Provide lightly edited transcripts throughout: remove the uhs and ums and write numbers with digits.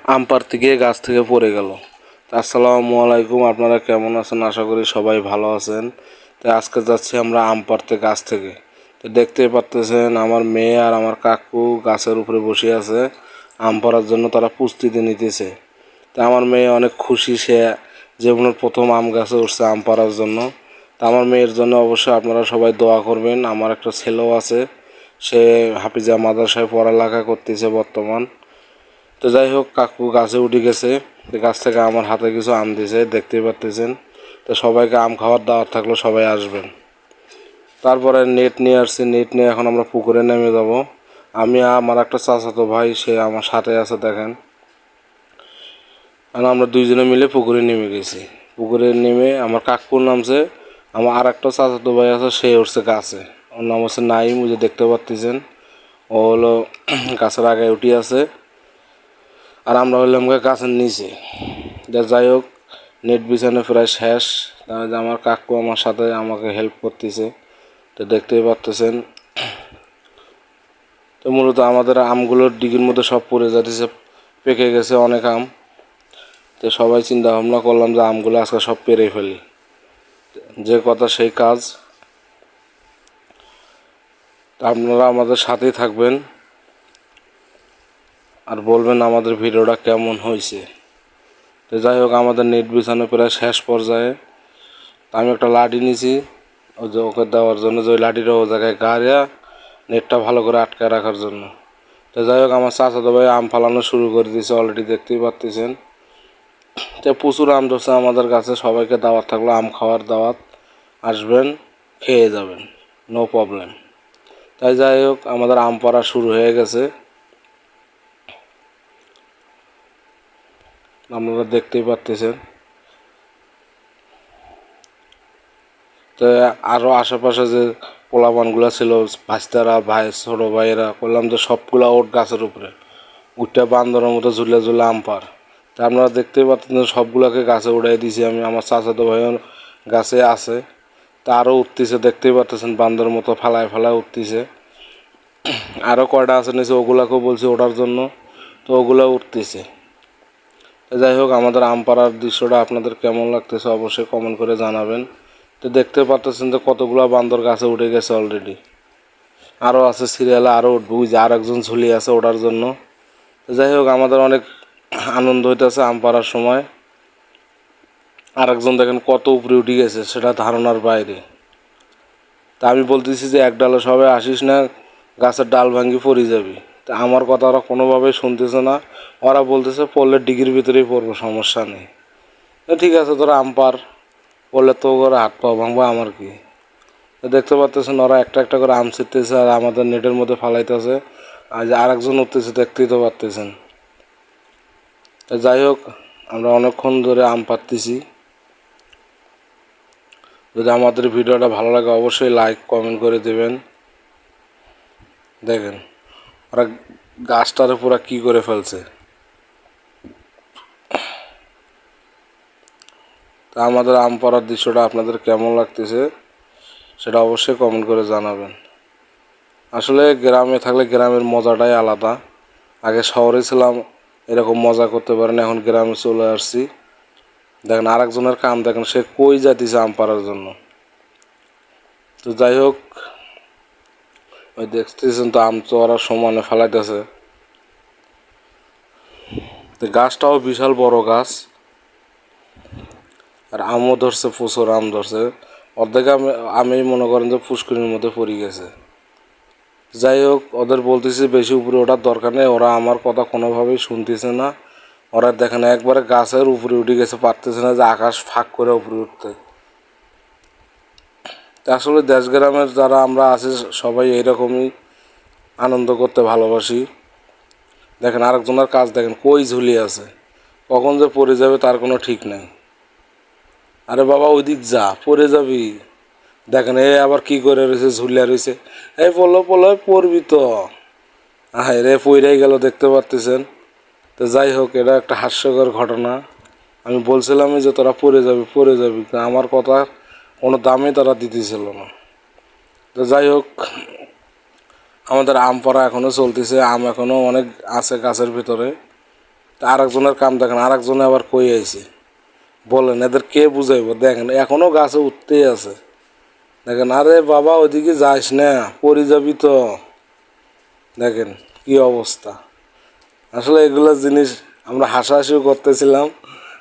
আম পাড়তে গিয়ে গাছ থেকে পড়ে গেল। আসসালামু আলাইকুম, আপনারা কেমন আছেন? আশা করি সবাই ভালো আছেন। তো আজকে যাচ্ছি আমরা আম পাড়তে গাছ থেকে। তো দেখতেই পারতেছেন আমার মেয়ে আর আমার কাকু গাছের উপরে বসে আছে আম পাড়ার জন্য, তারা প্রস্তুতি নিতেছে। তো আমার মেয়ে অনেক খুশি, সে জীবনের প্রথম আম গাছে উঠছে আম পাড়ার জন্য। তা আমার মেয়ের জন্য অবশ্যই আপনারা সবাই দোয়া করবেন। আমার একটা ছেলেও আছে, সে হাফিজা মাদ্রাসায় পড়ালেখা করতেছে বর্তমান। তো যাই হোক, কাকু গাছে উঠে গেছে, গাছ থেকে আমার হাতে কিছু আম দিয়েছে, দেখতেই পারতেছেন। তো সবাইকে আম খাওয়ার দাওয়াত থাকলো, সবাই আসবেন। তারপরে নেট নিয়ে আসছি, নেট নিয়ে এখন আমরা পুকুরে নেমে যাব। আমি আমার একটা চাচাতো ভাই, সে আমার সাথে আছে দেখেন। আর আমরা দুইজনে মিলে পুকুরে নেমে গেছি। পুকুরে নেমে আমার কাকুর নামছে, আমার আর একটা চাচাতো ভাই আছে, সে উঠছে গাছে। ওর নাম হচ্ছে নাইম, যে দেখতে পাচ্ছেন। ও হলো গাছের আগে উঠে আছে, আর আমরা হইলাম গাছের নিচে। যাই হোক, নেট বিছানো প্রায় শেষ। তাহলে আমার কাকু আমার সাথে আমাকে হেল্প করতেছে, তো দেখতেই পারতেছেন। তো মূলত আমাদের আমগুলোর ডিগির মধ্যে সব পড়ে যাচ্ছে, পেকে গেছে অনেক আম। তো সবাই চিন্তা ভাবনা করলাম যে আমগুলো আজকে সব পেরে ফেলি, যে কথা সেই কাজ। তা আপনারা আমাদের সাথেই থাকবেন আর বলবেন আমাদের ভিডিওটা কেমন হয়েছে। তো যাই হোক, আমাদের নেট বিছানো প্রায় শেষ পর্যায়ে। আমি একটা লাঠি নিয়েছি, ওই যে ওকে দেওয়ার জন্য, যে ওই লাঠিটা ও জায়গায় গাড়িয়া নেটটা ভালো করে আটকায় রাখার জন্য। তো যাই হোক, আমার চাচাতো ভাই আম ফালানো শুরু করে দিয়েছে অলরেডি, দেখতেই পাচ্ছেন। তো প্রচুর আম ধরছে আমাদের কাছে, সবাইকে দাওয়াত থাকলো, আম খাওয়ার দাওয়াত, আসবেন, খেয়ে যাবেন, নো প্রবলেম। তাই যাই হোক, আমাদের আম পাড়া শুরু হয়ে গেছে, আপনারা দেখতেই পাচ্ছেন। তো আরও আশেপাশে যে পোলাপানগুলো ছিল, ভাস্তারা ভাই ছোটো ভাইয়েরা, করলাম যে সবগুলো ওঠ গাছের উপরে উঠটা বান্দরের মতো ঝুলে ঝুলে আম পার। তা আপনারা দেখতেই পাচ্ছেন সবগুলোকে গাছে উঠাই দিয়েছি আমি। আমার চাচাতো ভাইও গাছে আছে, তা আরও উঠতেছে, দেখতেই পাচ্ছেন বান্দরের মতো ফালায় ফালায় উঠতেছে। আরও কয়টা আছে নিচে, ওগুলাকেও বলছি ওঠার জন্য, তো ওগুলো উঠতেছে। যাই হোক, আমাদের আম পাড়ার দৃশ্যটা আপনাদের কেমন লাগতেছে অবশ্যই কমেন্ট করে জানাবেন। তো দেখতে পাচ্ছেন যে কতগুলো বান্দর গাছে উঠে গেছে অলরেডি, আরও আছে সিরিয়ালে, আরও উঠবে, ওই যে আর একজন ঝুলিয়ে আছে ওঠার জন্য। যাই হোক, আমাদের অনেক আনন্দ হইতেছে আম পাড়ার সময়। আর একজন দেখেন কত উপরে উঠে গেছে, সেটা ধারণার বাইরে। তা আমি বলতেছি যে এক ডালে সবাই আসিস না, গাছের ডাল ভাঙ্গি পড়ে যাবি। তা আমার কথা ওরা কোনোভাবেই শুনতেছে না, ওরা বলতেছে পড়লে ডিগির ভিতরেই পড়বো, সমস্যা নেই। ঠিক আছে, তোরা আম পার, পড়লে তো করে হাত পা ভাঙবো, আমার কি। দেখতে পাচ্তেছেন ওরা একটা একটা করে আম ছিটতেছে আর আমাদের নেটের মধ্যে ফালাইতেছে, আর যে আরেকজন উঠতেছে, দেখতেই তো পারতেছেন। যাই হোক, আমরা অনেকক্ষণ ধরে আম পাড়তেছি। যদি আমাদের ভিডিওটা ভালো লাগে অবশ্যই লাইক কমেন্ট করে দেবেন। দেখেন ওরা গাছটার পুরো কী করে ফেলছে। তা আমাদের আম পাড়ার দৃশ্যটা আপনাদের কেমন লাগতেছে সেটা অবশ্যই কমেন্ট করে জানাবেন। আসলে গ্রামে থাকলে গ্রামের মজাটাই আলাদা। আগে শহরে ছিলাম, এরকম মজা করতে পারেন, এখন গ্রামে চলে আসছি। দেখেন আরেকজনের কাম দেখেন, সে কই যাইতেছে আম পাড়ার জন্য। তো যাই হোক, ওই দেখতেছেন তো আম তো ওরা সমানে ফেলাইতেছে। তো গাছটাও বিশাল বড় গাছ, আর আমও ধরছে, প্রচুর আম ধরছে। অর্ধেক আমি মনে করেন যে পুষ্করির মধ্যে পড়ে গেছে। যাই হোক, ওদের বলতেছি বেশি উপরে ওঠার দরকার নেই, ওরা আমার কথা কোনোভাবেই শুনতেছে না। ওরা দেখেন একবারে গাছের উপরে উঠে গেছে, পারতেছে না যে আকাশ ফাঁক করে উপরে উঠতে। আসলে দেশ গ্রামের যারা আমরা আছি সবাই এইরকমই আনন্দ করতে ভালোবাসি। দেখেন আরেকজনের কাজ দেখেন কই ঝুলিয়ে আছে, কখন যে পড়ে যাবে তার কোনো ঠিক নাই। আরে বাবা ওই দিক যা, পড়ে যাবি। দেখেন এ আবার কি করে রয়েছে, ঝুলিয়া রয়েছে। এই পড়লো পড়লো, পড়বি তো। হ্যাঁ রে, পইরাই গেল, দেখতে পারতেছেন। তো যাই হোক, এটা একটা হাস্যকর ঘটনা। আমি বলছিলামই যে তোরা পড়ে যাবি পড়ে যাবি, আমার কথা কোনো দামই তারা দিতেছিল না। তো যাই হোক, আমাদের আম পাড়া এখনও চলতেছে, আম এখনও অনেক আছে গাছের ভিতরে। তা আরেকজনের কাম দেখেন, আরেকজনে আবার কই আইছে, বলেন এদের কে বুঝাইব? দেখেন এখনো গাছে উঠতেই আছে। দেখেন আরে বাবা ওইদিকে যাস না, পড়ে যাবি তো। দেখেন কি অবস্থা। আসলে এগুলো জিনিস আমরা হাসাহাসিও করতেছিলাম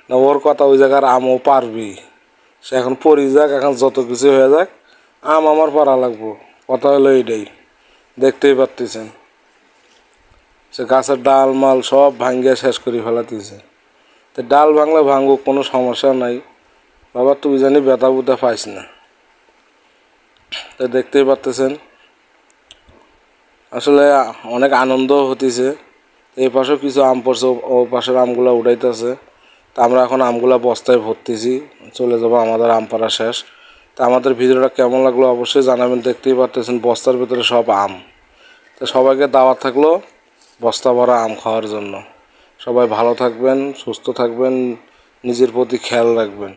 না, ওর কথা ওই জায়গার আমও পারবি, সে এখন পড়ি যাক, এখন যত কিছু হয়ে যাক, আম আমার পারা লাগবো। কথা হলো এইটাই, দেখতেই পারতেছেন সে গাছের ডাল মাল সব ভাঙ্গিয়া শেষ করে ফেলাতেছে। তো ডাল ভাঙলে ভাঙুক, কোনো সমস্যা নাই বাবা, তুই জানি ব্যথা বুথা পাইস না। তো দেখতেই পারতেছেন আসলে অনেক আনন্দ হতেছে। এই পাশেও কিছু আম পড়ছে, ও পাশের আমগুলো উঠাইতেছে। তা আমরা এখন আমগুলো বস্তায় ভরতেছি, চলে যাবো, আমাদের আম পাড়া শেষ। তা আমাদের ভিডিওটা কেমন লাগলো অবশ্যই জানাবেন। দেখতেই পারতেছেন বস্তার ভিতরে সব আম। তো সবাইকে দাওয়াত থাকলো বস্তা ভরা আম খাওয়ার জন্য। সবাই ভালো থাকবেন, সুস্থ থাকবেন, নিজের প্রতি খেয়াল রাখবেন।